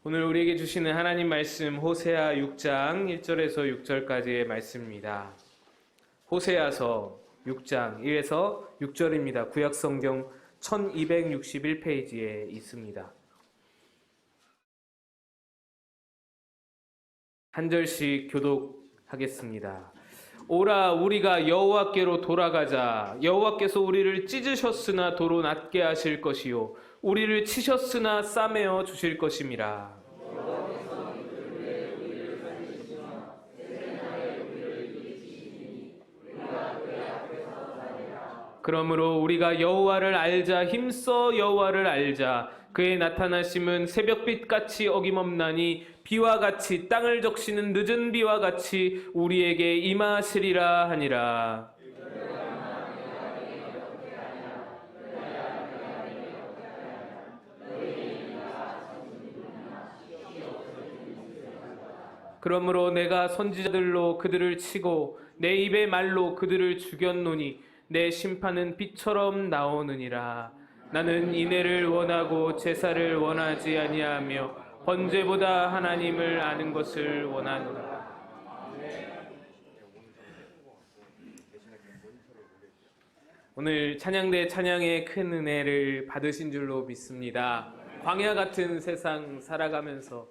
오늘 우리에게 주시는 하나님 말씀 호세아 6장 1절에서 6절까지의 말씀입니다. 호세아서 6장 1에서 6절입니다. 구약성경 1261페이지에 있습니다. 한 절씩 교독하겠습니다. 오라 우리가 여호와께로 돌아가자. 여호와께서 우리를 찢으셨으나 도로 낫게 하실 것이요 우리를 치셨으나 싸매어 주실 것임이라. 그러므로 우리가 여호와를 알자. 힘써 여호와를 알자. 그의 나타나심은 새벽빛같이 어김없나니 비와 같이 땅을 적시는 늦은 비와 같이 우리에게 임하시리라 하니라. 그러므로 내가 선지자들로 그들을 치고 내 입의 말로 그들을 죽였노니 내 심판은 빛처럼 나오느니라. 나는 인애를 원하고 제사를 원하지 아니하며 번제보다 하나님을 아는 것을 원하노라. 오늘 찬양대 찬양의 큰 은혜를 받으신 줄로 믿습니다. 광야 같은 세상 살아가면서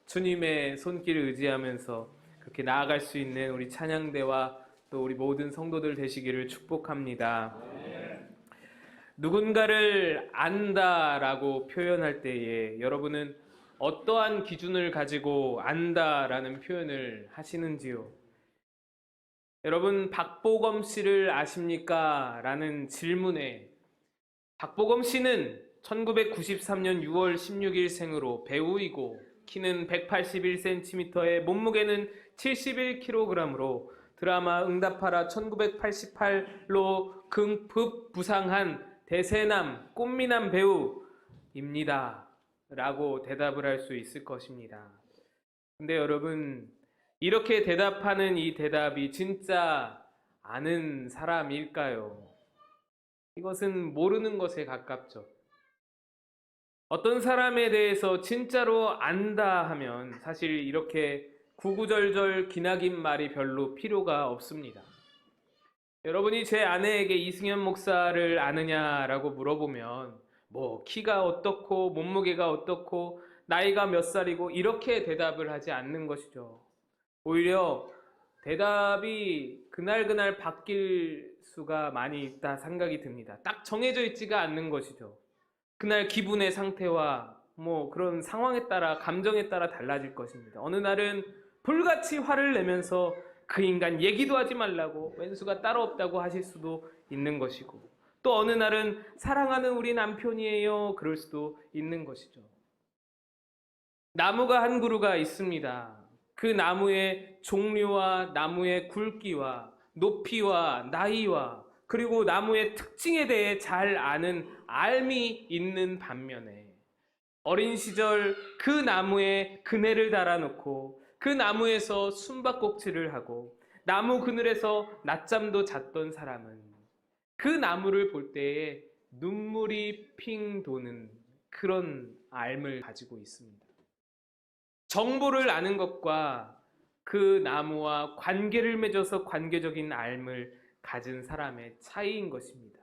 주님의 손길을 의지하면서 그렇게 나아갈 수 있는 우리 찬양대와 또 우리 모든 성도들 되시기를 축복합니다. 누군가를 안다라고 표현할 때에 여러분은 어떠한 기준을 가지고 안다라는 표현을 하시는지요? 여러분 박보검 씨를 아십니까? 라는 질문에 박보검 씨는 1993년 6월 16일 생으로 배우이고 키는 181cm에 몸무게는 71kg으로 드라마 응답하라 1988로 극부상한 대세남 꽃미남 배우입니다 라고 대답을 할 수 있을 것입니다. 근데 여러분, 이렇게 대답하는 이 대답이 진짜 아는 사람일까요? 이것은 모르는 것에 가깝죠. 어떤 사람에 대해서 진짜로 안다 하면 사실 이렇게 구구절절 기나긴 말이 별로 필요가 없습니다. 여러분이 제 아내에게 이승현 목사를 아느냐라고 물어보면 뭐 키가 어떻고 몸무게가 어떻고 나이가 몇 살이고 이렇게 대답을 하지 않는 것이죠. 오히려 대답이 그날그날 바뀔 수가 많이 있다 생각이 듭니다. 딱 정해져 있지가 않는 것이죠. 그날 기분의 상태와 뭐 그런 상황에 따라 감정에 따라 달라질 것입니다. 어느 날은 불같이 화를 내면서 그 인간 얘기도 하지 말라고 왼수가 따로 없다고 하실 수도 있는 것이고 또 어느 날은 사랑하는 우리 남편이에요 그럴 수도 있는 것이죠. 나무가 한 그루가 있습니다. 그 나무의 종류와 나무의 굵기와 높이와 나이와 그리고 나무의 특징에 대해 잘 아는 알미 있는 반면에 어린 시절 그 나무에 그네를 달아놓고 그 나무에서 숨바꼭질을 하고 나무 그늘에서 낮잠도 잤던 사람은 그 나무를 볼 때에 눈물이 핑 도는 그런 알을 가지고 있습니다. 정보를 아는 것과 그 나무와 관계를 맺어서 관계적인 알을 가진 사람의 차이인 것입니다.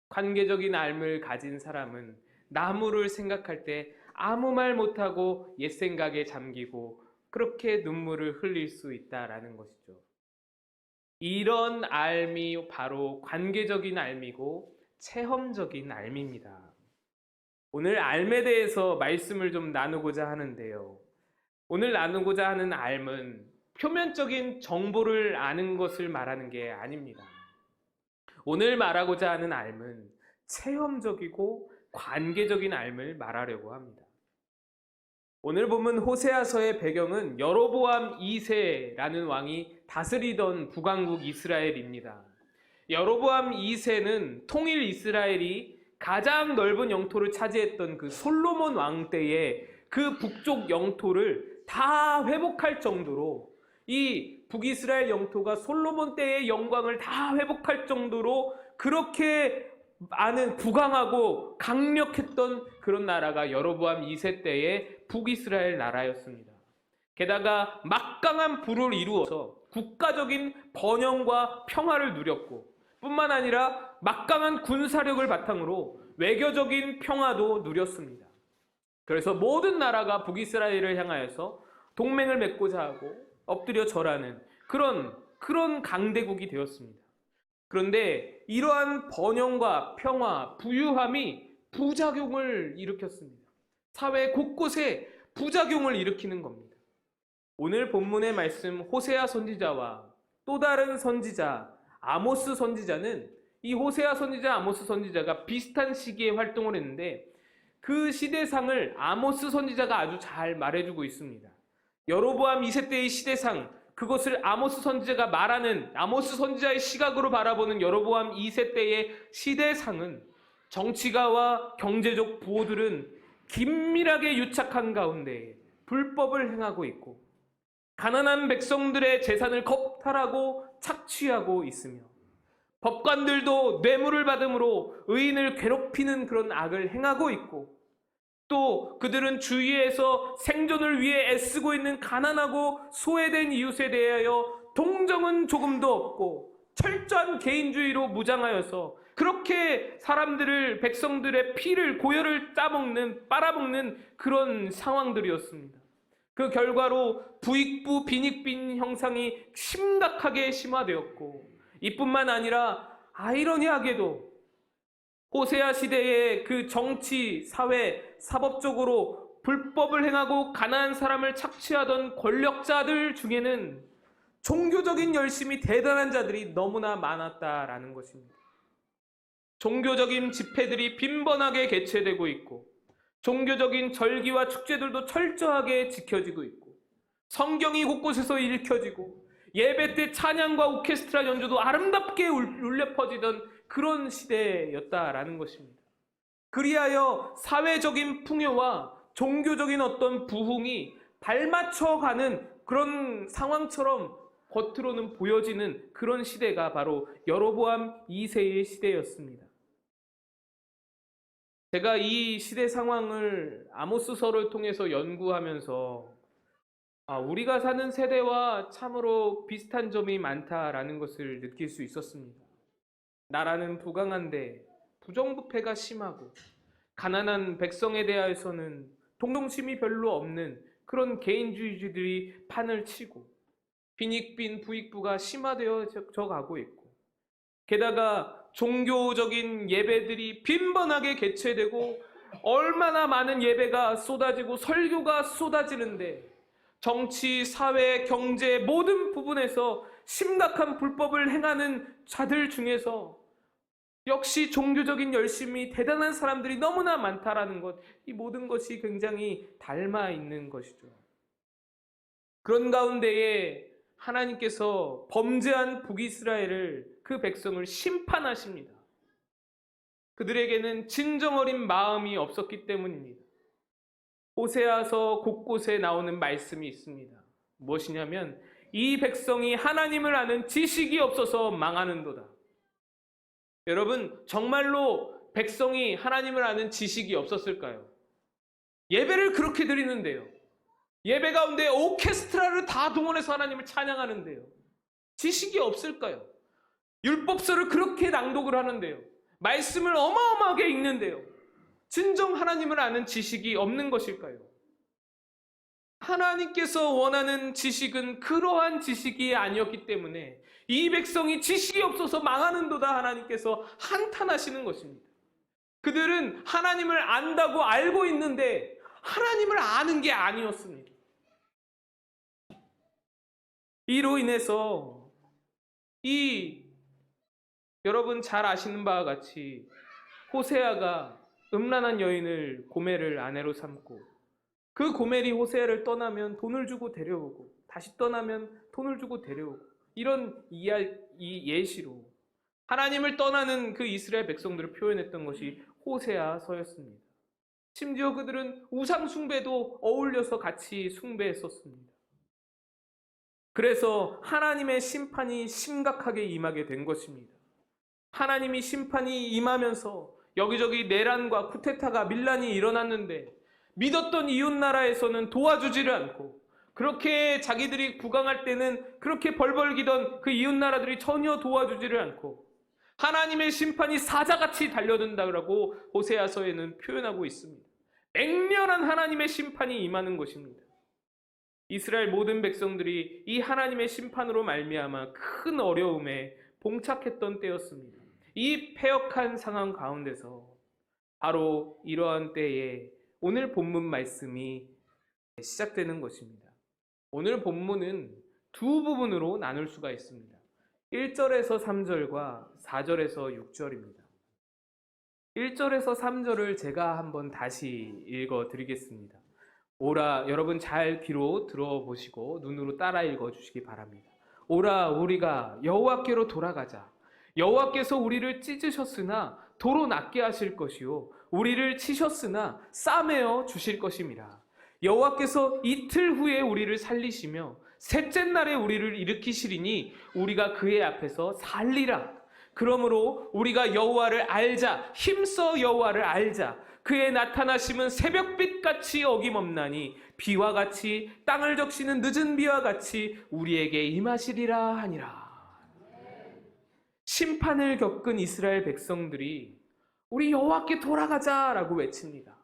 관계적인 알을 가진 사람은 나무를 생각할 때 아무 말 못하고 옛 생각에 잠기고 그렇게 눈물을 흘릴 수 있다라는 것이죠. 이런 알미 바로 관계적인 알미고 체험적인 알미입니다. 오늘 알에 대해서 말씀을 좀 나누고자 하는데요. 오늘 나누고자 하는 알은 표면적인 정보를 아는 것을 말하는 게 아닙니다. 오늘 말하고자 하는 알은 체험적이고 관계적인 알을 말하려고 합니다. 오늘 보면 호세아서의 배경은 여로보암 2세라는 왕이 다스리던 북왕국 이스라엘입니다. 여로보암 2세는 통일 이스라엘이 가장 넓은 영토를 차지했던 그 솔로몬 왕 때에 그 북쪽 영토를 다 회복할 정도로 이 북이스라엘 영토가 솔로몬 때의 영광을 다 회복할 정도로 그렇게 많은 부강하고 강력했던 그런 나라가 여로보암 2세 때의 북이스라엘 나라였습니다. 게다가 막강한 부를 이루어서 국가적인 번영과 평화를 누렸고 뿐만 아니라 막강한 군사력을 바탕으로 외교적인 평화도 누렸습니다. 그래서 모든 나라가 북이스라엘을 향하여서 동맹을 맺고자 하고 엎드려 절하는 그런 강대국이 되었습니다. 그런데 이러한 번영과 평화, 부유함이 부작용을 일으켰습니다. 사회 곳곳에 부작용을 일으키는 겁니다. 오늘 본문의 말씀 호세아 선지자와 또 다른 선지자 아모스 선지자는 이 호세아 선지자, 아모스 선지자가 비슷한 시기에 활동을 했는데 그 시대상을 아모스 선지자가 아주 잘 말해주고 있습니다. 여로보암 2세 때의 시대상, 그것을 아모스 선지자가 말하는 아모스 선지자의 시각으로 바라보는 여로보암 2세 때의 시대상은 정치가와 경제적 부호들은 긴밀하게 유착한 가운데 불법을 행하고 있고 가난한 백성들의 재산을 겁탈하고 착취하고 있으며 법관들도 뇌물을 받음으로 의인을 괴롭히는 그런 악을 행하고 있고 또 그들은 주위에서 생존을 위해 애쓰고 있는 가난하고 소외된 이웃에 대하여 동정은 조금도 없고 철저한 개인주의로 무장하여서 그렇게 사람들을 백성들의 피를 고열을 빨아먹는 그런 상황들이었습니다. 그 결과로 부익부 빈익빈 형상이 심각하게 심화되었고 이뿐만 아니라 아이러니하게도 호세아 시대의 그 정치, 사회, 사법적으로 불법을 행하고 가난한 사람을 착취하던 권력자들 중에는 종교적인 열심이 대단한 자들이 너무나 많았다라는 것입니다. 종교적인 집회들이 빈번하게 개최되고 있고 종교적인 절기와 축제들도 철저하게 지켜지고 있고 성경이 곳곳에서 읽혀지고 예배 때 찬양과 오케스트라 연주도 아름답게 울려 퍼지던 그런 시대였다라는 것입니다. 그리하여 사회적인 풍요와 종교적인 어떤 부흥이 발맞춰가는 그런 상황처럼 겉으로는 보여지는 그런 시대가 바로 여로보암 2세의 시대였습니다. 제가 이 시대 상황을 아모스서를 통해서 연구하면서 우리가 사는 세대와 참으로 비슷한 점이 많다라는 것을 느낄 수 있었습니다. 나라는 부강한데 부정부패가 심하고 가난한 백성에 대해서는 동정심이 별로 없는 그런 개인주의들이 판을 치고 빈익빈 부익부가 심화되어져 가고 있고 게다가 종교적인 예배들이 빈번하게 개최되고 얼마나 많은 예배가 쏟아지고 설교가 쏟아지는데 정치, 사회, 경제 모든 부분에서 심각한 불법을 행하는 자들 중에서 역시 종교적인 열심이 대단한 사람들이 너무나 많다라는 것, 이 모든 것이 굉장히 닮아 있는 것이죠. 그런 가운데에 하나님께서 범죄한 북이스라엘을 그 백성을 심판하십니다. 그들에게는 진정 어린 마음이 없었기 때문입니다. 호세아서 곳곳에 나오는 말씀이 있습니다. 무엇이냐면 이 백성이 하나님을 아는 지식이 없어서 망하는도다. 여러분, 정말로 백성이 하나님을 아는 지식이 없었을까요? 예배를 그렇게 드리는데요. 예배 가운데 오케스트라를 다 동원해서 하나님을 찬양하는데요. 지식이 없을까요? 율법서를 그렇게 낭독을 하는데요. 말씀을 어마어마하게 읽는데요. 진정 하나님을 아는 지식이 없는 것일까요? 하나님께서 원하는 지식은 그러한 지식이 아니었기 때문에 이 백성이 지식이 없어서 망하는도다 하나님께서 한탄하시는 것입니다. 그들은 하나님을 안다고 알고 있는데 하나님을 아는 게 아니었습니다. 이로 인해서 여러분 잘 아시는 바와 같이 호세아가 음란한 여인을 고멜을 아내로 삼고 그 고멜이 호세아를 떠나면 돈을 주고 데려오고 다시 떠나면 돈을 주고 데려오고 이런 이 예시로 하나님을 떠나는 그 이스라엘 백성들을 표현했던 것이 호세아서였습니다. 심지어 그들은 우상 숭배도 어울려서 같이 숭배했었습니다. 그래서 하나님의 심판이 심각하게 임하게 된 것입니다. 하나님이 심판이 임하면서 여기저기 내란과 쿠데타가 밀란이 일어났는데 믿었던 이웃나라에서는 도와주지를 않고, 그렇게 자기들이 부강할 때는 그렇게 벌벌 기던 그 이웃나라들이 전혀 도와주지를 않고 하나님의 심판이 사자같이 달려든다고 호세아서에는 표현하고 있습니다. 맹렬한 하나님의 심판이 임하는 것입니다. 이스라엘 모든 백성들이 이 하나님의 심판으로 말미암아 큰 어려움에 봉착했던 때였습니다. 이 패역한 상황 가운데서 바로 이러한 때에 오늘 본문 말씀이 시작되는 것입니다. 오늘 본문은 두 부분으로 나눌 수가 있습니다. 1절에서 3절과 4절에서 6절입니다. 1절에서 3절을 제가 한번 다시 읽어 드리겠습니다. 오라, 여러분 잘 귀로 들어보시고 눈으로 따라 읽어 주시기 바랍니다. 오라, 우리가 여호와께로 돌아가자. 여호와께서 우리를 찢으셨으나 도로 낫게 하실 것이요 우리를 치셨으나 싸매어 주실 것임이라. 여호와께서 이틀 후에 우리를 살리시며 셋째 날에 우리를 일으키시리니 우리가 그의 앞에서 살리라. 그러므로 우리가 여호와를 알자. 힘써 여호와를 알자. 그의 나타나심은 새벽빛같이 어김없나니 비와 같이 땅을 적시는 늦은 비와 같이 우리에게 임하시리라 하니라. 심판을 겪은 이스라엘 백성들이 우리 여호와께 돌아가자라고 외칩니다.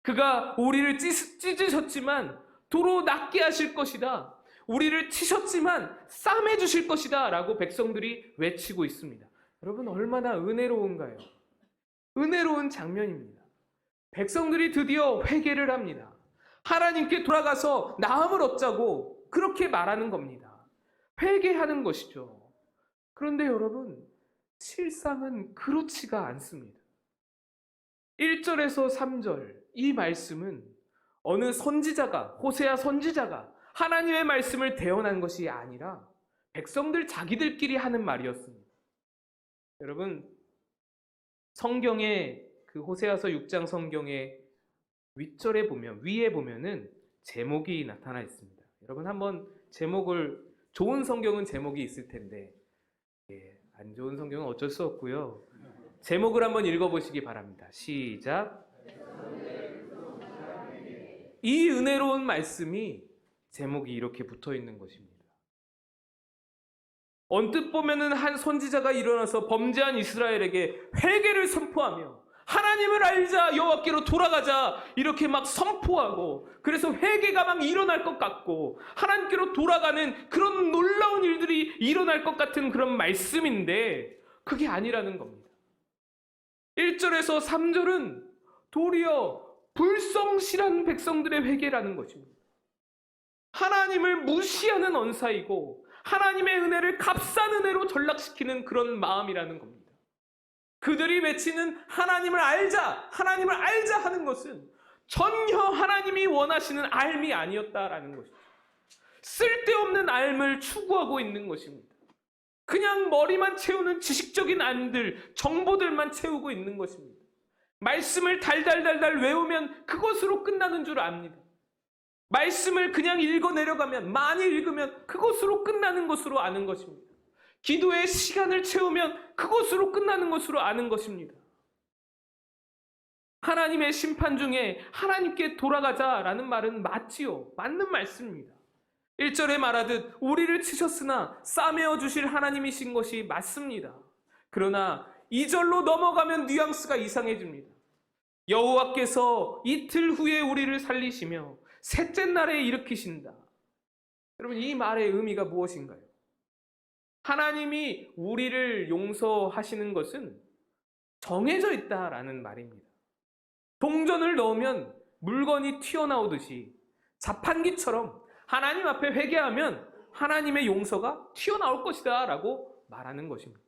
그가 우리를 찢으셨지만 도로 낫게 하실 것이다. 우리를 치셨지만 싸매 주실 것이다 라고 백성들이 외치고 있습니다. 여러분, 얼마나 은혜로운가요? 은혜로운 장면입니다. 백성들이 드디어 회개를 합니다. 하나님께 돌아가서 나음을 얻자고 그렇게 말하는 겁니다. 회개하는 것이죠. 그런데 여러분, 실상은 그렇지가 않습니다. 1절에서 3절 이 말씀은 어느 선지자가, 호세아 선지자가 하나님의 말씀을 대언한 것이 아니라 백성들 자기들끼리 하는 말이었습니다. 여러분, 성경에 그 호세아서 6장 성경의 윗절에 보면, 위에 보면은 제목이 나타나 있습니다. 여러분 한번 제목을, 좋은 성경은 제목이 있을 텐데 안 좋은 성경은 어쩔 수 없고요. 제목을 한번 읽어보시기 바랍니다. 시작. 이 은혜로운 말씀이 제목이 이렇게 붙어 있는 것입니다. 언뜻 보면은 한 선지자가 일어나서 범죄한 이스라엘에게 회개를 선포하며 하나님을 알자, 여호와께로 돌아가자 이렇게 막 선포하고, 그래서 회개가 막 일어날 것 같고 하나님께로 돌아가는 그런 놀라운 일들이 일어날 것 같은 그런 말씀인데 그게 아니라는 겁니다. 1절에서 3절은 도리어 불성실한 백성들의 회개라는 것입니다. 하나님을 무시하는 언사이고 하나님의 은혜를 값싼 은혜로 전락시키는 그런 마음이라는 겁니다. 그들이 외치는 하나님을 알자, 하나님을 알자 하는 것은 전혀 하나님이 원하시는 알미 아니었다라는 것이죠. 쓸데없는 알을 추구하고 있는 것입니다. 그냥 머리만 채우는 지식적인 안들, 정보들만 채우고 있는 것입니다. 말씀을 달달달달 외우면 그것으로 끝나는 줄 압니다. 말씀을 그냥 읽어 내려가면, 많이 읽으면 그것으로 끝나는 것으로 아는 것입니다. 기도의 시간을 채우면 그것으로 끝나는 것으로 아는 것입니다. 하나님의 심판 중에 하나님께 돌아가자라는 말은 맞지요. 맞는 말씀입니다. 1절에 말하듯 우리를 치셨으나 싸매어 주실 하나님이신 것이 맞습니다. 그러나 2절로 넘어가면 뉘앙스가 이상해집니다. 여호와께서 이틀 후에 우리를 살리시며 셋째 날에 일으키신다. 여러분, 이 말의 의미가 무엇인가요? 하나님이 우리를 용서하시는 것은 정해져 있다라는 말입니다. 동전을 넣으면 물건이 튀어나오듯이 자판기처럼 하나님 앞에 회개하면 하나님의 용서가 튀어나올 것이다 라고 말하는 것입니다.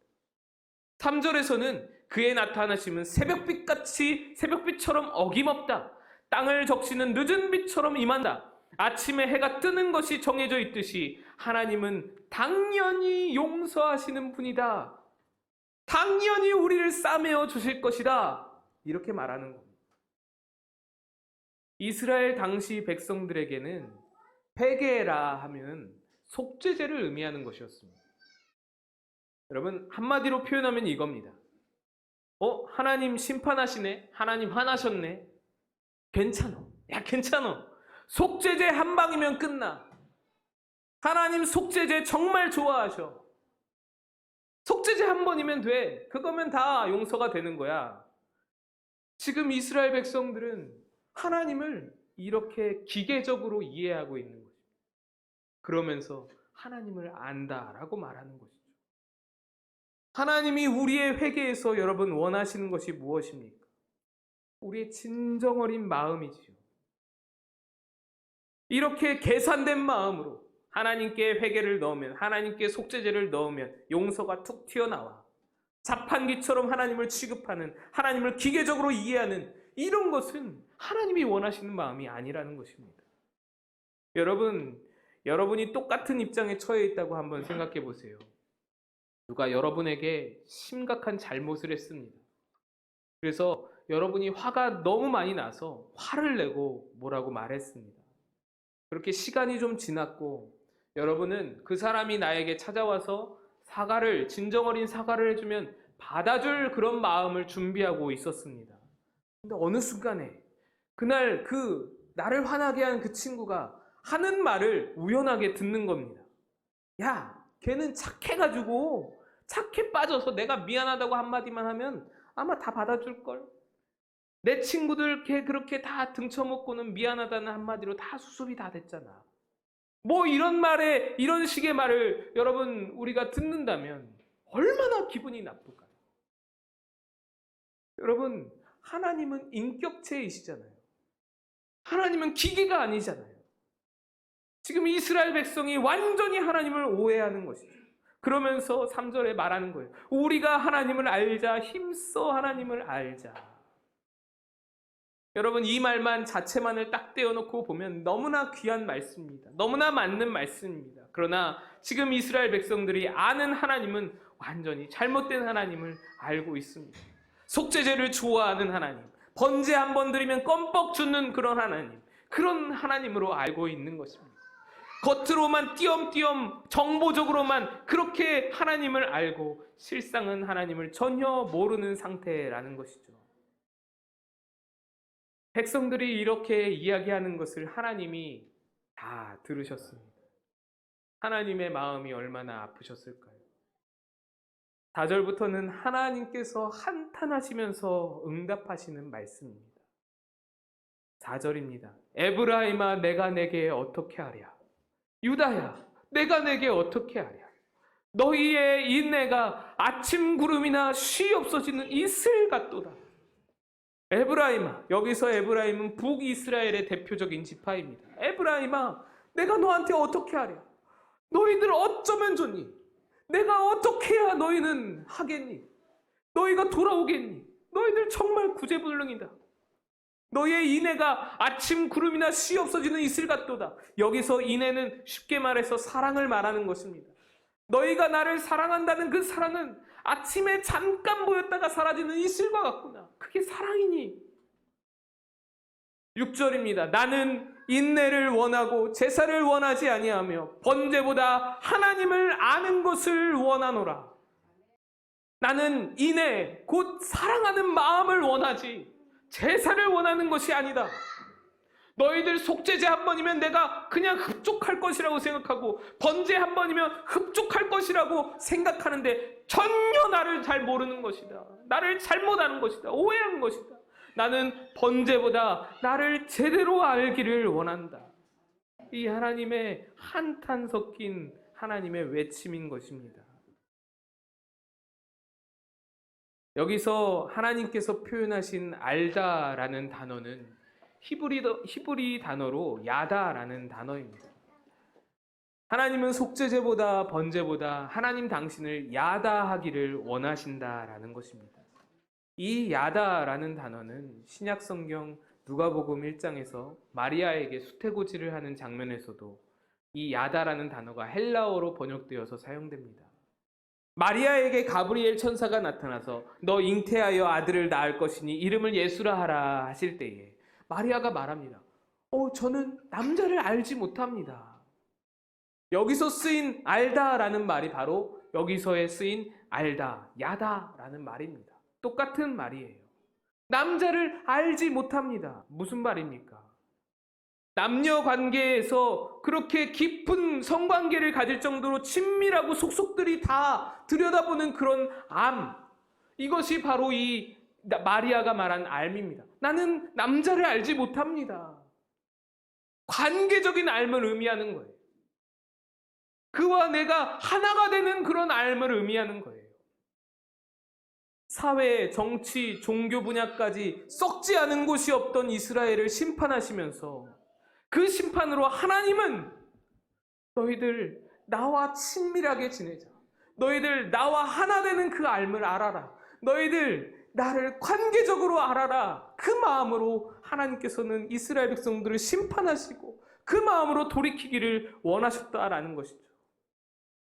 3절에서는 그의 나타나심은 새벽빛처럼 어김없다. 땅을 적시는 늦은 빛처럼 임한다. 아침에 해가 뜨는 것이 정해져 있듯이 하나님은 당연히 용서하시는 분이다. 당연히 우리를 싸매어 주실 것이다. 이렇게 말하는 겁니다. 이스라엘 당시 백성들에게는 회개라 하면 속죄제를 의미하는 것이었습니다. 여러분, 한마디로 표현하면 이겁니다. 하나님 심판하시네? 하나님 화나셨네? 괜찮아. 야, 괜찮아. 속죄제 한 방이면 끝나. 하나님 속죄제 정말 좋아하셔. 속죄제 한 번이면 돼. 그거면 다 용서가 되는 거야. 지금 이스라엘 백성들은 하나님을 이렇게 기계적으로 이해하고 있는 거죠. 그러면서 하나님을 안다라고 말하는 것이죠. 하나님이 우리의 회개에서 여러분 원하시는 것이 무엇입니까? 우리의 진정 어린 마음이지요. 이렇게 계산된 마음으로 하나님께 회개를 넣으면, 하나님께 속죄제를 넣으면 용서가 툭 튀어나와. 자판기처럼 하나님을 취급하는, 하나님을 기계적으로 이해하는 이런 것은 하나님이 원하시는 마음이 아니라는 것입니다. 여러분이 똑같은 입장에 처해 있다고 한번 생각해 보세요. 누가 여러분에게 심각한 잘못을 했습니다. 그래서 여러분이 화가 너무 많이 나서 화를 내고 뭐라고 말했습니다. 그렇게 시간이 좀 지났고 여러분은 그 사람이 나에게 찾아와서 진정 어린 사과를 해주면 받아줄 그런 마음을 준비하고 있었습니다. 근데 어느 순간에 그날 나를 화나게 한 그 친구가 하는 말을 우연하게 듣는 겁니다. 야, 걔는 착해가지고 착해 빠져서 내가 미안하다고 한마디만 하면 아마 다 받아줄걸. 내 친구들 걔 그렇게 다 등쳐먹고는 미안하다는 한마디로 다 수습이 다 됐잖아. 뭐 이런 식의 말을 여러분 우리가 듣는다면 얼마나 기분이 나쁠까요? 여러분, 하나님은 인격체이시잖아요. 하나님은 기계가 아니잖아요. 지금 이스라엘 백성이 완전히 하나님을 오해하는 것이죠. 그러면서 3절에 말하는 거예요. 우리가 하나님을 알자, 힘써 하나님을 알자. 여러분, 이 말만 자체만을 딱 떼어놓고 보면 너무나 귀한 말씀입니다. 너무나 맞는 말씀입니다. 그러나 지금 이스라엘 백성들이 아는 하나님은 완전히 잘못된 하나님을 알고 있습니다. 속죄제를 좋아하는 하나님, 번제 한 번 드리면 껌뻑 주는 그런 하나님으로 알고 있는 것입니다. 겉으로만 띄엄띄엄 정보적으로만 그렇게 하나님을 알고 실상은 하나님을 전혀 모르는 상태라는 것이죠. 백성들이 이렇게 이야기하는 것을 하나님이 다 들으셨습니다. 하나님의 마음이 얼마나 아프셨을까요? 4절부터는 하나님께서 한탄하시면서 응답하시는 말씀입니다. 4절입니다. 에브라임아, 내가 내게 어떻게 하랴? 유다야, 내가 내게 어떻게 하랴? 너희의 인내가 아침 구름이나 쉬 없어지는 이슬 같도다. 에브라임아, 여기서 에브라임은 북이스라엘의 대표적인 지파입니다. 에브라임아, 내가 너한테 어떻게 하랴? 너희들 어쩌면 좋니? 내가 어떻게 해야 너희는 하겠니? 너희가 돌아오겠니? 너희들 정말 구제불능이다. 너희의 인애가 아침 구름이나 쉬 없어지는 이슬 같도다. 여기서 인애는 쉽게 말해서 사랑을 말하는 것입니다. 너희가 나를 사랑한다는 그 사랑은 아침에 잠깐 보였다가 사라지는 이슬과 같구나. 그게 사랑이니? 6절입니다. 나는 인내를 원하고 제사를 원하지 아니하며 번제보다 하나님을 아는 것을 원하노라. 나는 인내, 곧 사랑하는 마음을 원하지 제사를 원하는 것이 아니다. 너희들 속죄제 한 번이면 내가 그냥 흡족할 것이라고 생각하고 번제 한 번이면 흡족할 것이라고 생각하는데 전혀 나를 잘 모르는 것이다. 나를 잘못 아는 것이다. 오해한 것이다. 나는 번제보다 나를 제대로 알기를 원한다. 이 하나님의 한탄 섞인 하나님의 외침인 것입니다. 여기서 하나님께서 표현하신 알다라는 단어는 히브리 단어로 야다라는 단어입니다. 하나님은 속죄제보다 번제보다 하나님 당신을 야다하기를 원하신다라는 것입니다. 이 야다라는 단어는 신약성경 누가복음 1장에서 마리아에게 수태고지를 하는 장면에서도 이 야다라는 단어가 헬라어로 번역되어서 사용됩니다. 마리아에게 가브리엘 천사가 나타나서 너 잉태하여 아들을 낳을 것이니 이름을 예수라 하라 하실 때에 마리아가 말합니다. 저는 남자를 알지 못합니다. 여기서 쓰인 알다라는 말이 바로 여기서에 쓰인 알다, 야다라는 말입니다. 똑같은 말이에요. 남자를 알지 못합니다. 무슨 말입니까? 남녀 관계에서 그렇게 깊은 성관계를 가질 정도로 친밀하고 속속들이 다 들여다보는 그런 암, 이것이 바로 이 마리아가 말한 알입니다. 나는 남자를 알지 못합니다. 관계적인 알을 의미하는 거예요. 그와 내가 하나가 되는 그런 알을 의미하는 거예요. 사회, 정치, 종교 분야까지 썩지 않은 곳이 없던 이스라엘을 심판하시면서 그 심판으로 하나님은 너희들 나와 친밀하게 지내자. 너희들 나와 하나 되는 그 알을 알아라. 너희들 나를 관계적으로 알아라. 그 마음으로 하나님께서는 이스라엘 백성들을 심판하시고 그 마음으로 돌이키기를 원하셨다라는 것이죠.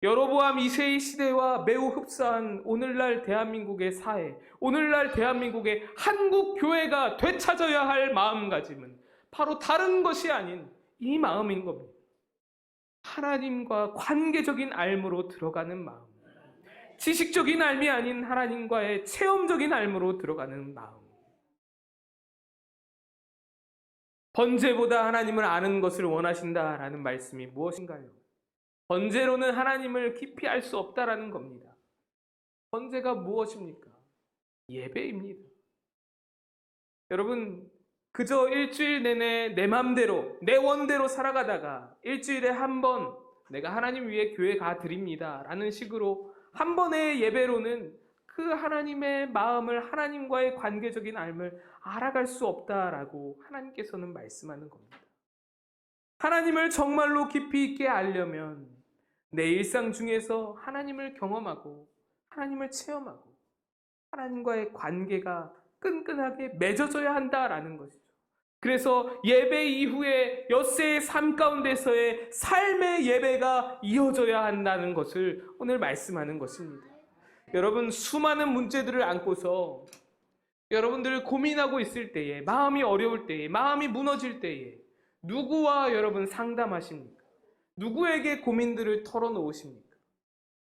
여로보암 2세의 시대와 매우 흡사한 오늘날 대한민국의 사회, 오늘날 대한민국의 한국 교회가 되찾아야 할 마음가짐은 바로 다른 것이 아닌 이 마음인 겁니다. 하나님과 관계적인 알므로 들어가는 마음, 지식적인 알미 아닌 하나님과의 체험적인 알므로 들어가는 마음. 번제보다 하나님을 아는 것을 원하신다라는 말씀이 무엇인가요? 번제로는 하나님을 깊이 알 수 없다라는 겁니다. 번제가 무엇입니까? 예배입니다. 여러분, 그저 일주일 내내 내 맘대로, 내 원대로 살아가다가 일주일에 한 번 내가 하나님 위해 교회 가드립니다 라는 식으로 한 번의 예배로는 그 하나님의 마음을, 하나님과의 관계적인 알을 알아갈 수 없다라고 하나님께서는 말씀하는 겁니다. 하나님을 정말로 깊이 있게 알려면 내 일상 중에서 하나님을 경험하고 하나님을 체험하고 하나님과의 관계가 끈끈하게 맺어져야 한다라는 것이죠. 그래서 예배 이후에 엿새의 삶 가운데서의 삶의 예배가 이어져야 한다는 것을 오늘 말씀하는 것입니다. 여러분, 수많은 문제들을 안고서 여러분들 고민하고 있을 때에, 마음이 어려울 때에, 마음이 무너질 때에 누구와 여러분 상담하십니까? 누구에게 고민들을 털어놓으십니까?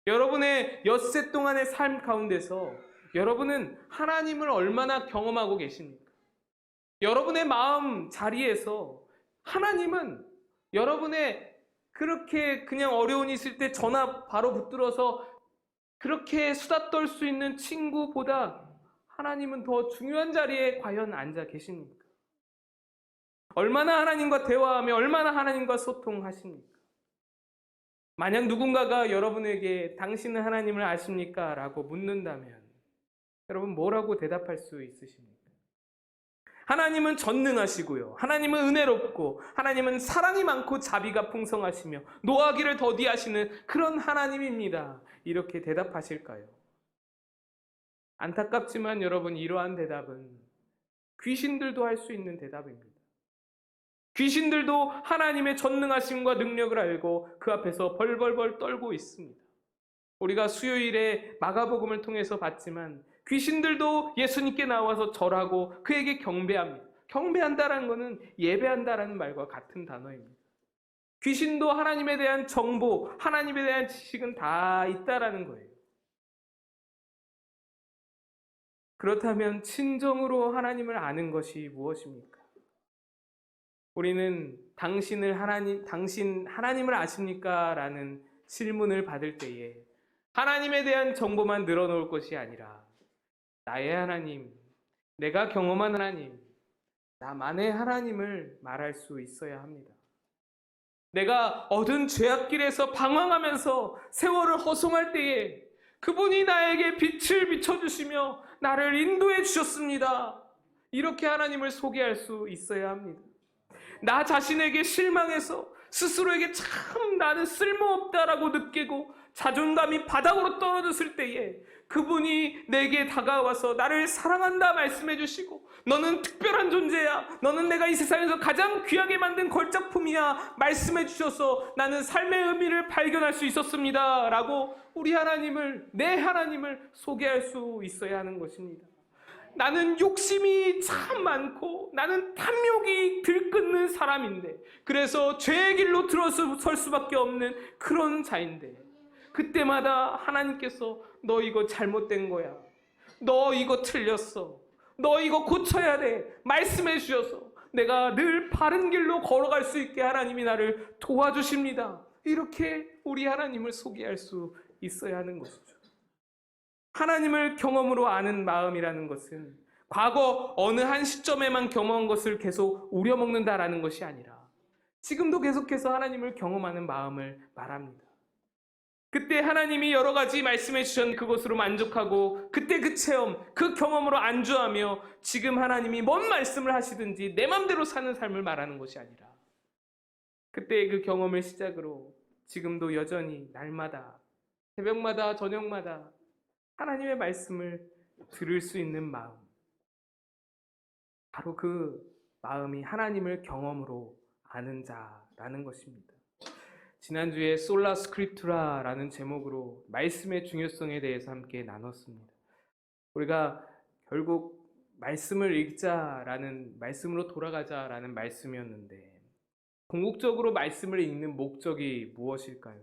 여러분의 엿새 동안의 삶 가운데서 여러분은 하나님을 얼마나 경험하고 계십니까? 여러분의 마음 자리에서 하나님은 여러분의 그렇게 그냥 어려움이 있을 때 전화 바로 붙들어서 그렇게 수다 떨 수 있는 친구보다 하나님은 더 중요한 자리에 과연 앉아 계십니까? 얼마나 하나님과 대화하며 얼마나 하나님과 소통하십니까? 만약 누군가가 여러분에게 당신은 하나님을 아십니까? 라고 묻는다면 여러분 뭐라고 대답할 수 있으십니까? 하나님은 전능하시고요. 하나님은 은혜롭고 하나님은 사랑이 많고 자비가 풍성하시며 노하기를 더디하시는 그런 하나님입니다. 이렇게 대답하실까요? 안타깝지만 여러분, 이러한 대답은 귀신들도 할 수 있는 대답입니다. 귀신들도 하나님의 전능하심과 능력을 알고 그 앞에서 벌벌벌 떨고 있습니다. 우리가 수요일에 마가복음을 통해서 봤지만 귀신들도 예수님께 나와서 절하고 그에게 경배합니다. 경배한다라는 것은 예배한다라는 말과 같은 단어입니다. 귀신도 하나님에 대한 정보, 하나님에 대한 지식은 다 있다라는 거예요. 그렇다면 진정으로 하나님을 아는 것이 무엇입니까? 우리는 당신 하나님을 아십니까? 라는 질문을 받을 때에 하나님에 대한 정보만 늘어놓을 것이 아니라 나의 하나님, 내가 경험한 하나님, 나만의 하나님을 말할 수 있어야 합니다. 내가 얻은 죄악길에서 방황하면서 세월을 허송할 때에 그분이 나에게 빛을 비춰주시며 나를 인도해 주셨습니다. 이렇게 하나님을 소개할 수 있어야 합니다. 나 자신에게 실망해서 스스로에게 참 나는 쓸모없다라고 느끼고 자존감이 바닥으로 떨어졌을 때에 그분이 내게 다가와서 나를 사랑한다 말씀해 주시고 너는 특별한 존재야, 너는 내가 이 세상에서 가장 귀하게 만든 걸작품이야 말씀해 주셔서 나는 삶의 의미를 발견할 수 있었습니다 라고 우리 하나님을, 내 하나님을 소개할 수 있어야 하는 것입니다. 나는 욕심이 참 많고 나는 탐욕이 들끓는 사람인데, 그래서 죄의 길로 들어설 수밖에 없는 그런 자인데, 그때마다 하나님께서 너 이거 잘못된 거야, 너 이거 틀렸어. 너 이거 고쳐야 돼. 말씀해 주셔서 내가 늘 바른 길로 걸어갈 수 있게 하나님이 나를 도와주십니다. 이렇게 우리 하나님을 소개할 수 있어야 하는 것이죠. 하나님을 경험으로 아는 마음이라는 것은 과거 어느 한 시점에만 경험한 것을 계속 우려먹는다라는 것이 아니라 지금도 계속해서 하나님을 경험하는 마음을 말합니다. 그때 하나님이 여러 가지 말씀해 주신 그것으로 만족하고 그때 그 체험, 그 경험으로 안주하며 지금 하나님이 뭔 말씀을 하시든지 내 맘대로 사는 삶을 말하는 것이 아니라 그때의 그 경험을 시작으로 지금도 여전히 날마다 새벽마다 저녁마다 하나님의 말씀을 들을 수 있는 마음, 바로 그 마음이 하나님을 경험으로 아는 자라는 것입니다. 지난주에 솔라 스크립투라라는 제목으로 말씀의 중요성에 대해서 함께 나눴습니다. 우리가 결국 말씀을 읽자라는, 말씀으로 돌아가자라는 말씀이었는데 궁극적으로 말씀을 읽는 목적이 무엇일까요?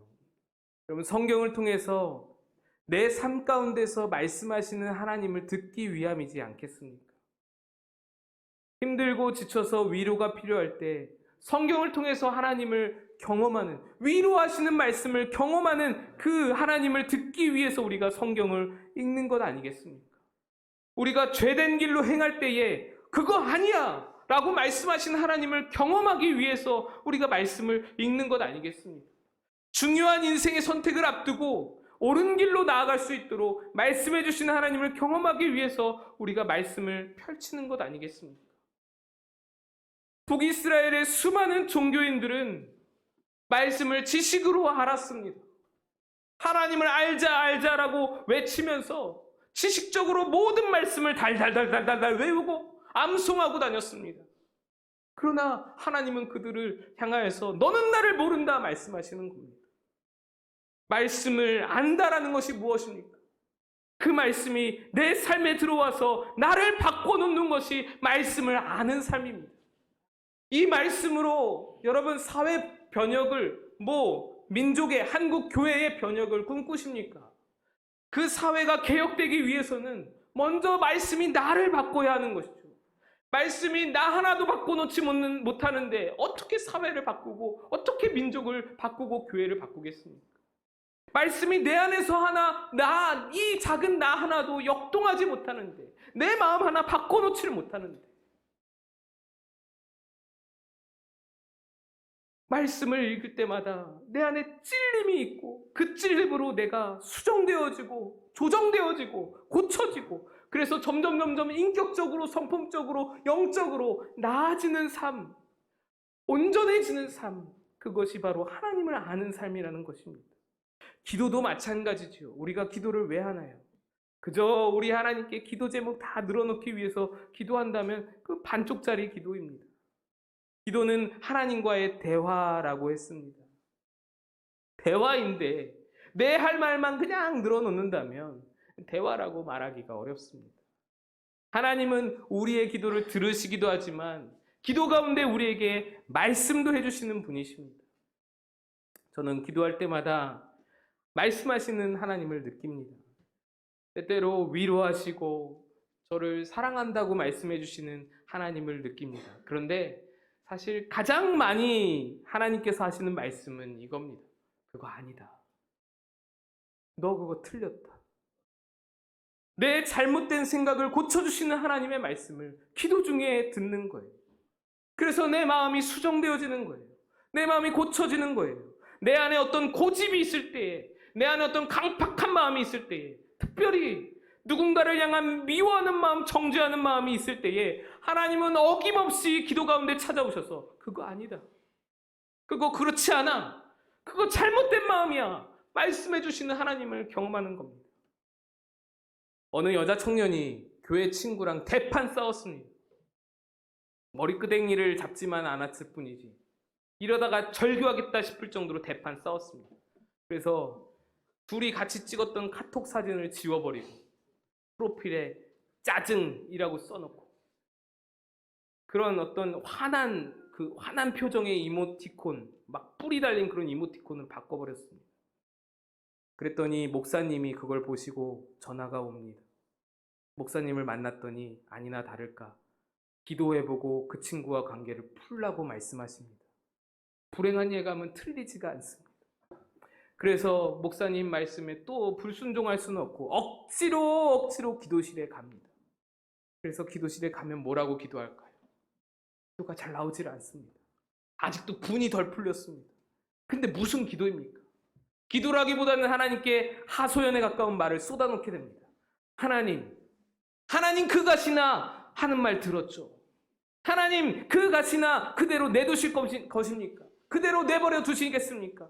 여러분, 성경을 통해서 내 삶 가운데서 말씀하시는 하나님을 듣기 위함이지 않겠습니까? 힘들고 지쳐서 위로가 필요할 때 성경을 통해서 하나님을 경험하는, 위로하시는 말씀을 경험하는 그 하나님을 듣기 위해서 우리가 성경을 읽는 것 아니겠습니까? 우리가 죄된 길로 행할 때에 그거 아니야 라고 말씀하신 하나님을 경험하기 위해서 우리가 말씀을 읽는 것 아니겠습니까? 중요한 인생의 선택을 앞두고 옳은 길로 나아갈 수 있도록 말씀해 주시는 하나님을 경험하기 위해서 우리가 말씀을 펼치는 것 아니겠습니까? 북이스라엘의 수많은 종교인들은 말씀을 지식으로 알았습니다. 하나님을 알자라고 외치면서 지식적으로 모든 말씀을 달달달달달 외우고 암송하고 다녔습니다. 그러나 하나님은 그들을 향하여서 너는 나를 모른다 말씀하시는 겁니다. 말씀을 안다라는 것이 무엇입니까? 그 말씀이 내 삶에 들어와서 나를 바꿔놓는 것이 말씀을 아는 삶입니다. 이 말씀으로 여러분 사회 변혁을, 민족의, 한국 교회의 변혁을 꿈꾸십니까? 그 사회가 개혁되기 위해서는 먼저 말씀이 나를 바꿔야 하는 것이죠. 말씀이 나 하나도 바꿔놓지 못하는데 어떻게 사회를 바꾸고 어떻게 민족을 바꾸고 교회를 바꾸겠습니까? 말씀이 내 안에서 이 작은 나 하나도 역동하지 못하는데, 내 마음 하나 바꿔놓지를 못하는데, 말씀을 읽을 때마다 내 안에 찔림이 있고 그 찔림으로 내가 수정되어지고 조정되어지고 고쳐지고, 그래서 점점 인격적으로, 성품적으로, 영적으로 나아지는 삶, 온전해지는 삶, 그것이 바로 하나님을 아는 삶이라는 것입니다. 기도도 마찬가지죠. 우리가 기도를 왜 하나요? 그저 우리 하나님께 기도 제목 다 늘어놓기 위해서 기도한다면 그 반쪽짜리 기도입니다. 기도는 하나님과의 대화라고 했습니다. 대화인데 내 할 말만 그냥 늘어놓는다면 대화라고 말하기가 어렵습니다. 하나님은 우리의 기도를 들으시기도 하지만 기도 가운데 우리에게 말씀도 해주시는 분이십니다. 저는 기도할 때마다 말씀하시는 하나님을 느낍니다. 때때로 위로하시고 저를 사랑한다고 말씀해 주시는 하나님을 느낍니다. 그런데 사실 가장 많이 하나님께서 하시는 말씀은 이겁니다. 그거 아니다. 너 그거 틀렸다. 내 잘못된 생각을 고쳐주시는 하나님의 말씀을 기도 중에 듣는 거예요. 그래서 내 마음이 수정되어지는 거예요. 내 마음이 고쳐지는 거예요. 내 안에 어떤 고집이 있을 때에, 내 안에 어떤 강팍한 마음이 있을 때에, 특별히 누군가를 향한 미워하는 마음, 정죄하는 마음이 있을 때에 하나님은 어김없이 기도 가운데 찾아오셔서 그거 아니다. 그거 그렇지 않아. 그거 잘못된 마음이야. 말씀해 주시는 하나님을 경험하는 겁니다. 어느 여자 청년이 교회 친구랑 대판 싸웠습니다. 머리끄댕이를 잡지만 않았을 뿐이지. 이러다가 절교하겠다 싶을 정도로 대판 싸웠습니다. 그래서 둘이 같이 찍었던 카톡 사진을 지워버리고 프로필에 짜증이라고 써놓고 그런 어떤 화난 표정의 이모티콘, 막 뿔이 달린 그런 이모티콘을 바꿔버렸습니다. 그랬더니 목사님이 그걸 보시고 전화가 옵니다. 목사님을 만났더니 아니나 다를까 기도해보고 그 친구와 관계를 풀라고 말씀하십니다. 불행한 예감은 틀리지가 않습니다. 그래서 목사님 말씀에 또 불순종할 수는 없고 억지로 기도실에 갑니다. 그래서 기도실에 가면 뭐라고 기도할까요? 기도가 잘 나오질 않습니다. 아직도 분이 덜 풀렸습니다. 근데 무슨 기도입니까? 기도라기보다는 하나님께 하소연에 가까운 말을 쏟아놓게 됩니다. 하나님 그가시나 하는 말 들었죠. 하나님 그가시나 그대로 내두실 것입니까? 그대로 내버려 두시겠습니까?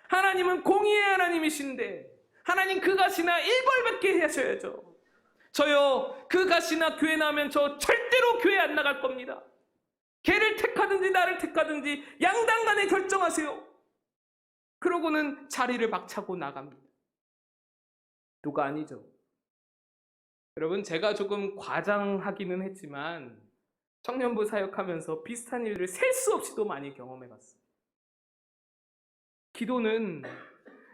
하나님은 공의의 하나님이신데 하나님 그가시나 일벌받게 하셔야죠. 저요 그가시나 교회 나오면 저 절대로 교회 안 나갈 겁니다. 걔를 택하든지 나를 택하든지 양당간에 결정하세요. 그러고는 자리를 박차고 나갑니다. 누가 아니죠. 여러분 제가 조금 과장하기는 했지만 청년부 사역하면서 비슷한 일을 셀 수 없이도 많이 경험해봤어요. 기도는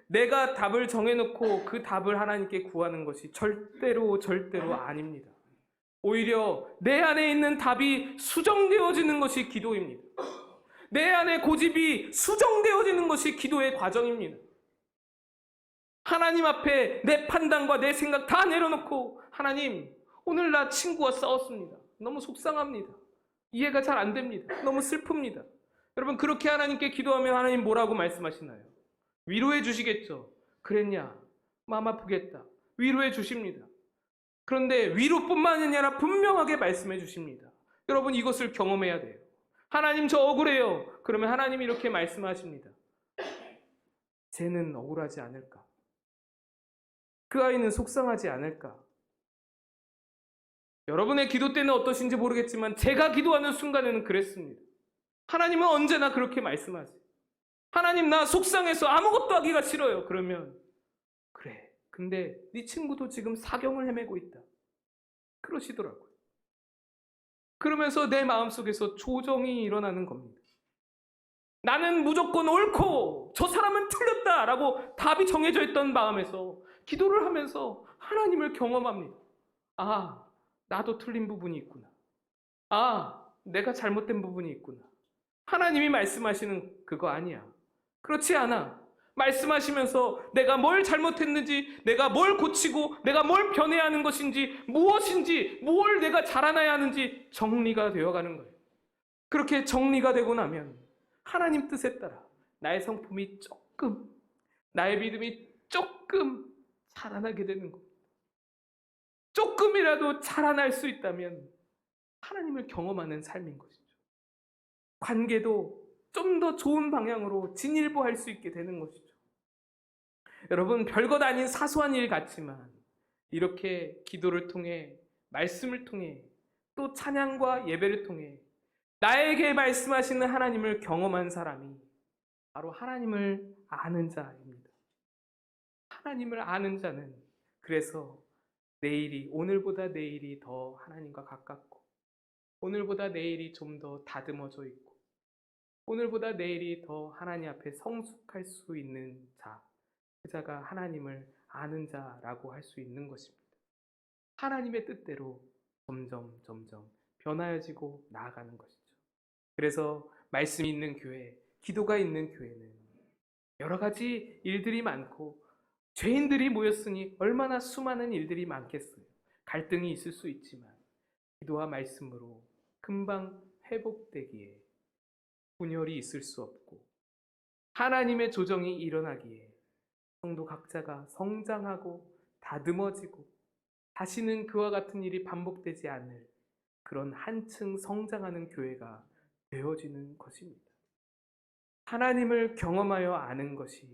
내가 답을 정해놓고 그 답을 하나님께 구하는 것이 절대로 아닙니다. 오히려 내 안에 있는 답이 수정되어지는 것이 기도입니다. 내 안에 고집이 수정되어지는 것이 기도의 과정입니다. 하나님 앞에 내 판단과 내 생각 다 내려놓고 하나님 오늘 나 친구와 싸웠습니다. 너무 속상합니다. 이해가 잘 안 됩니다. 너무 슬픕니다. 여러분 그렇게 하나님께 기도하면 하나님 뭐라고 말씀하시나요? 위로해 주시겠죠. 그랬냐? 마음 아프겠다. 위로해 주십니다. 그런데 위로뿐만 아니라 분명하게 말씀해 주십니다. 여러분 이것을 경험해야 돼요. 하나님 저 억울해요. 그러면 하나님이 이렇게 말씀하십니다. 쟤는 억울하지 않을까? 그 아이는 속상하지 않을까? 여러분의 기도 때는 어떠신지 모르겠지만 제가 기도하는 순간에는 그랬습니다. 하나님은 언제나 그렇게 말씀하세요. 하나님 나 속상해서 아무것도 하기가 싫어요. 그러면 그래. 근데 네 친구도 지금 사경을 헤매고 있다. 그러시더라고요. 그러면서 내 마음속에서 조정이 일어나는 겁니다. 나는 무조건 옳고 저 사람은 틀렸다라고 답이 정해져 있던 마음에서 기도를 하면서 하나님을 경험합니다. 아, 나도 틀린 부분이 있구나. 아, 내가 잘못된 부분이 있구나. 하나님이 말씀하시는 그거 아니야. 그렇지 않아. 말씀하시면서 내가 뭘 잘못했는지, 내가 뭘 고치고, 내가 뭘 변해야 하는 것인지, 무엇인지, 뭘 내가 자라나야 하는지 정리가 되어가는 거예요. 그렇게 정리가 되고 나면 하나님 뜻에 따라 나의 성품이 조금, 나의 믿음이 조금 자라나게 되는 겁니다. 조금이라도 자라날 수 있다면 하나님을 경험하는 삶인 것이죠. 관계도 좀 더 좋은 방향으로 진일보할 수 있게 되는 것이죠. 여러분 별것 아닌 사소한 일 같지만 이렇게 기도를 통해 말씀을 통해 또 찬양과 예배를 통해 나에게 말씀하시는 하나님을 경험한 사람이 바로 하나님을 아는 자입니다. 하나님을 아는 자는 그래서 오늘보다 내일이 더 하나님과 가깝고 오늘보다 내일이 좀 더 다듬어져 있고 오늘보다 내일이 더 하나님 앞에 성숙할 수 있는 자, 그 자가 하나님을 아는 자라고 할 수 있는 것입니다. 하나님의 뜻대로 점점 변화해지고 나아가는 것이죠. 그래서 말씀이 있는 교회, 기도가 있는 교회는 여러 가지 일들이 많고 죄인들이 모였으니 얼마나 수많은 일들이 많겠어요. 갈등이 있을 수 있지만 기도와 말씀으로 금방 회복되기에 분열이 있을 수 없고 하나님의 조정이 일어나기에 성도 각자가 성장하고 다듬어지고 다시는 그와 같은 일이 반복되지 않을 그런 한층 성장하는 교회가 되어지는 것입니다. 하나님을 경험하여 아는 것이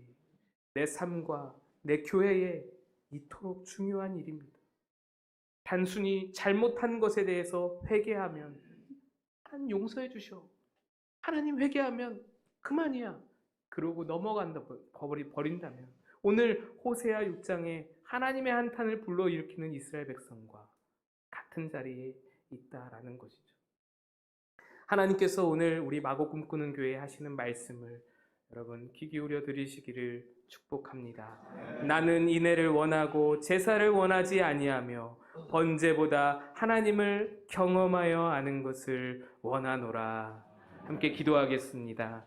내 삶과 내 교회에 이토록 중요한 일입니다. 단순히 잘못한 것에 대해서 회개하면 하나님 용서해 주셔. 하나님 회개하면 그만이야. 그러고 버린다면 오늘 호세아 6장에 하나님의 한탄을 불러일으키는 이스라엘 백성과 같은 자리에 있다라는 것이죠. 하나님께서 오늘 우리 마고 꿈꾸는 교회에 하시는 말씀을 여러분 귀 기울여 들으시기를 축복합니다. 나는 인애를 원하고 제사를 원하지 아니하며 번제보다 하나님을 경험하여 아는 것을 원하노라. 함께 기도하겠습니다.